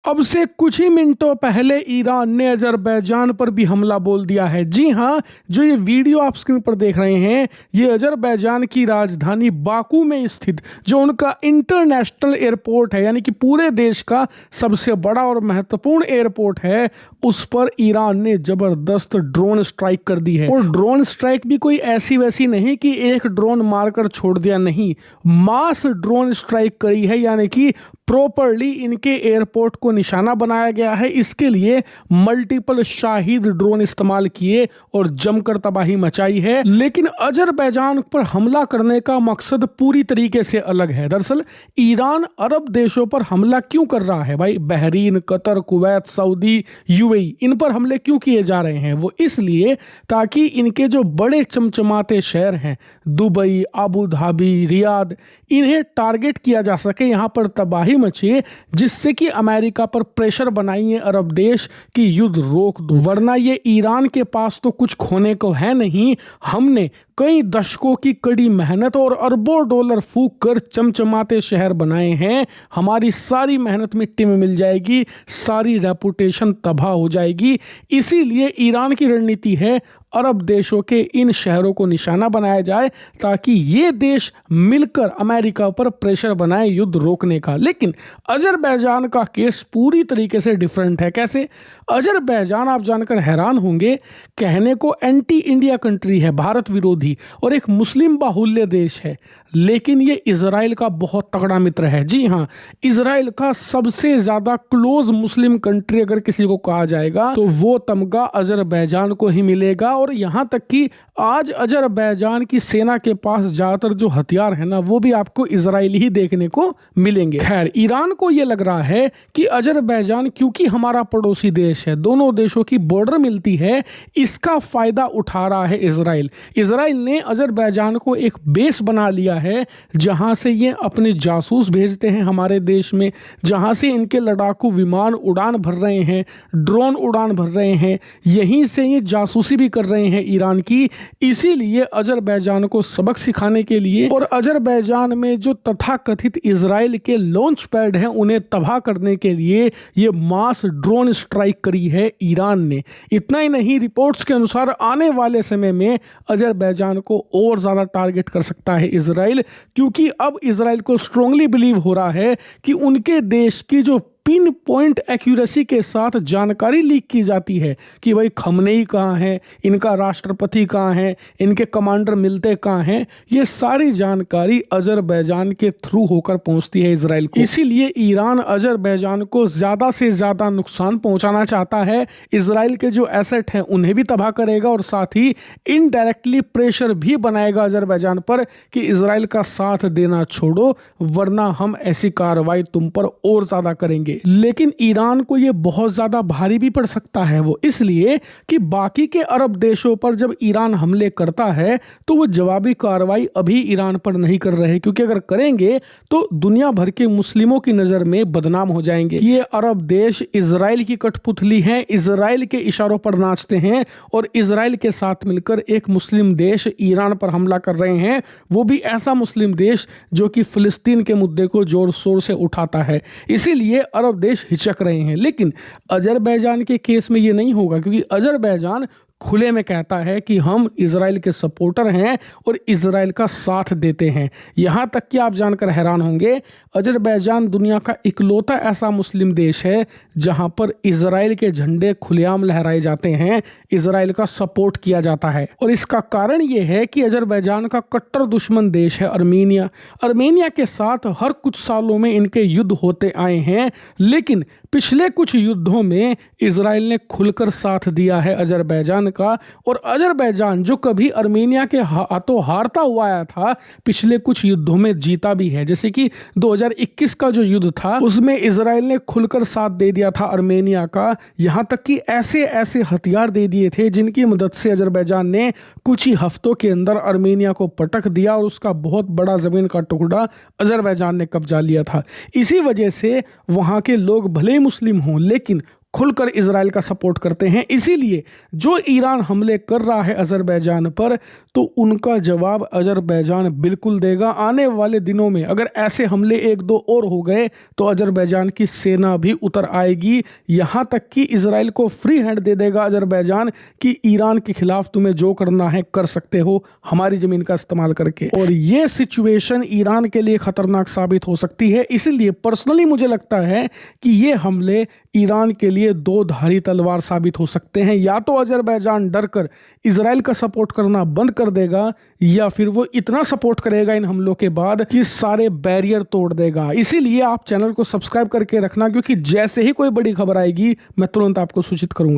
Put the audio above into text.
अब से कुछ ही मिनटों पहले ईरान ने अजरबैजान पर भी हमला बोल दिया है। जी हाँ, जो ये वीडियो आप स्क्रीन पर देख रहे हैं, ये अजरबैजान की राजधानी बाकू में स्थित जो उनका इंटरनेशनल एयरपोर्ट है, यानी कि पूरे देश का सबसे बड़ा और महत्वपूर्ण एयरपोर्ट है, उस पर ईरान ने जबरदस्त ड्रोन स्ट्राइक कर दी है। और ड्रोन स्ट्राइक भी कोई ऐसी वैसी नहीं कि एक ड्रोन मारकर छोड़ दिया, नहीं, मास ड्रोन स्ट्राइक करी है, यानी कि प्रॉपरली इनके एयरपोर्ट को निशाना बनाया गया है। इसके लिए मल्टीपल शाहिद ड्रोन इस्तेमाल किए और जमकर तबाही मचाई है। लेकिन अजरबैजान पर हमला करने का मकसद पूरी तरीके से अलग है। दरअसल ईरान अरब देशों पर हमला क्यों कर रहा है भाई? Bahrain, Qatar, Kuwait, Saudi, UAE, इन पर हमले क्यों किए जा रहे हैं? वो इसलिए ताकि इनके जो बड़े चमचमाते शहर हैं, दुबई, अबू धाबी, रियाद, इन्हें टारगेट किया जा सके, यहाँ पर तबाही मचे, जिससे कि अमेरिका पर प्रेशर बनाइए अरब देश कि युद्ध रोक दो, वरना ये ईरान के पास तो कुछ खोने को है नहीं। हमने कई दशकों की कड़ी मेहनत और अरबों डॉलर फूंक कर चमचमाते शहर बनाए हैं, हमारी सारी मेहनत मिट्टी में मिल जाएगी, सारी रेपुटेशन तबाह हो जाएगी। इसीलिए ईरान की रणनीति है अरब देशों के इन शहरों को निशाना बनाया जाए ताकि ये देश मिलकर अमेरिका पर प्रेशर बनाए युद्ध रोकने का। लेकिन अजरबैजान का केस पूरी तरीके से डिफरेंट है। कैसे? अजरबैजान, आप जानकर हैरान होंगे, कहने को एंटी इंडिया कंट्री है, भारत विरोधी, और एक मुस्लिम बाहुल्य देश है, लेकिन ये इजराइल का बहुत तगड़ा मित्र है। जी हाँ, इजराइल का सबसे ज्यादा क्लोज मुस्लिम कंट्री अगर किसी को कहा जाएगा तो वो तमगा अजरबैजान को ही मिलेगा। और यहाँ तक कि आज अजरबैजान की सेना के पास ज्यादातर जो हथियार है ना, वो भी आपको इजराइल ही देखने को मिलेंगे। खैर, ईरान को ये लग रहा है कि अजरबैजान, क्योंकि हमारा पड़ोसी देश है, दोनों देशों की बॉर्डर मिलती है, इसका फायदा उठा रहा है इजराइल। इजराइल ने अजरबैजान को एक बेस बना लिया है जहां से ये अपने जासूस भेजते हैं हमारे देश में, जहां से इनके लड़ाकू विमान उड़ान भर रहे हैं, ड्रोन उड़ान भर रहे हैं, यहीं से ये जासूसी भी कर रहे हैं ईरान की। इसीलिए अजरबैजान को सबक सिखाने के लिए और अजरबैजान में जो तथाकथित इजराइल के लॉन्च पैड हैं उन्हें तबाह करने के लिए ये मास ड्रोन स्ट्राइक करी है ईरान ने। इतना ही नहीं, रिपोर्ट्स के अनुसार आने वाले समय में अजरबैजान को और ज्यादा टारगेट कर सकता है इजराइल, क्योंकि अब इजराइल को स्ट्रांगली बिलीव हो रहा है कि उनके देश की जो पिन पॉइंट एक्यूरेसी के साथ जानकारी लीक की जाती है कि भाई खमनेई कहाँ है, इनका राष्ट्रपति कहाँ है, इनके कमांडर मिलते कहाँ हैं, ये सारी जानकारी अजरबैजान के थ्रू होकर पहुंचती है इजराइल को। इसीलिए ईरान अजरबैजान को ज्यादा से ज्यादा नुकसान पहुंचाना चाहता है, इजराइल के जो एसेट हैं उन्हें भी तबाह करेगा और साथ ही इनडायरेक्टली प्रेशर भी बनाएगा अजरबैजान पर कि इजराइल का साथ देना छोड़ो, वरना हम ऐसी कार्रवाई तुम पर और ज्यादा करेंगे। लेकिन ईरान को यह बहुत ज्यादा भारी भी पड़ सकता है, वो इसलिए कि बाकी के अरब देशों पर जब ईरान हमले करता है तो वो जवाबी कार्रवाई अभी ईरान पर नहीं कर रहे, क्योंकि अगर करेंगे तो दुनिया भर के मुस्लिमों की नजर में बदनाम हो जाएंगे। ये अरब देश इजराइल की कठपुतली हैं, इजराइल के इशारों पर नाचते हैं और इजराइल के साथ मिलकर एक मुस्लिम देश ईरान पर हमला कर रहे हैं, वो भी ऐसा मुस्लिम देश जो कि फिलिस्तीन के मुद्दे को जोर शोर से उठाता है। इसीलिए अरब देश हिचक रहे हैं। लेकिन अजरबैजान के केस में ये नहीं होगा, क्योंकि अजरबैजान खुले में कहता है कि हम इजराइल के सपोर्टर हैं और इजराइल का साथ देते हैं। यहाँ तक कि आप जानकर हैरान होंगे, अजरबैजान दुनिया का इकलौता ऐसा मुस्लिम देश है जहाँ पर इजराइल के झंडे खुलेआम लहराए जाते हैं, इजराइल का सपोर्ट किया जाता है। और इसका कारण ये है कि अजरबैजान का कट्टर दुश्मन देश है अर्मेनिया। अर्मेनिया के साथ हर कुछ सालों में इनके युद्ध होते आए हैं, लेकिन पिछले कुछ युद्धों में इजराइल ने खुलकर साथ दिया है अजरबैजान का। और अजरबैजान जो कभी अर्मेनिया के हाथों हारता हुआ आया था, पिछले कुछ युद्धों में जीता भी है। जैसे कि 2021 का जो युद्ध था उसमें इजराइल ने खुलकर साथ दे दिया था अर्मेनिया का, यहाँ तक कि ऐसे ऐसे हथियार दे दिए थे जिनकी मदद से अजरबैजान ने कुछ ही हफ्तों के अंदर अर्मेनिया को पटक दिया और उसका बहुत बड़ा जमीन का टुकड़ा अजरबैजान ने कब्जा लिया था। इसी वजह से वहाँ के लोग भले ही मुस्लिम हों, लेकिन खुलकर इजराइल का सपोर्ट करते हैं। इसीलिए जो ईरान हमले कर रहा है अजरबैजान पर, तो उनका जवाब अजरबैजान बिल्कुल देगा। आने वाले दिनों में अगर ऐसे हमले एक दो और हो गए तो अजरबैजान की सेना भी उतर आएगी। यहां तक कि इजराइल को फ्री हैंड दे देगा अजरबैजान कि ईरान के खिलाफ तुम्हें जो करना है कर सकते हो हमारी जमीन का इस्तेमाल करके। और ये सिचुएशन ईरान के लिए खतरनाक साबित हो सकती है। इसीलिए पर्सनली मुझे लगता है कि ये हमले ईरान के लिए दो धारी तलवार साबित हो सकते हैं। या तो अजरबैजान डरकर इजराइल का सपोर्ट करना बंद कर देगा, या फिर वो इतना सपोर्ट करेगा इन हमलों के बाद कि सारे बैरियर तोड़ देगा। इसीलिए आप चैनल को सब्सक्राइब करके रखना, क्योंकि जैसे ही कोई बड़ी खबर आएगी मैं तुरंत आपको सूचित करूंगा।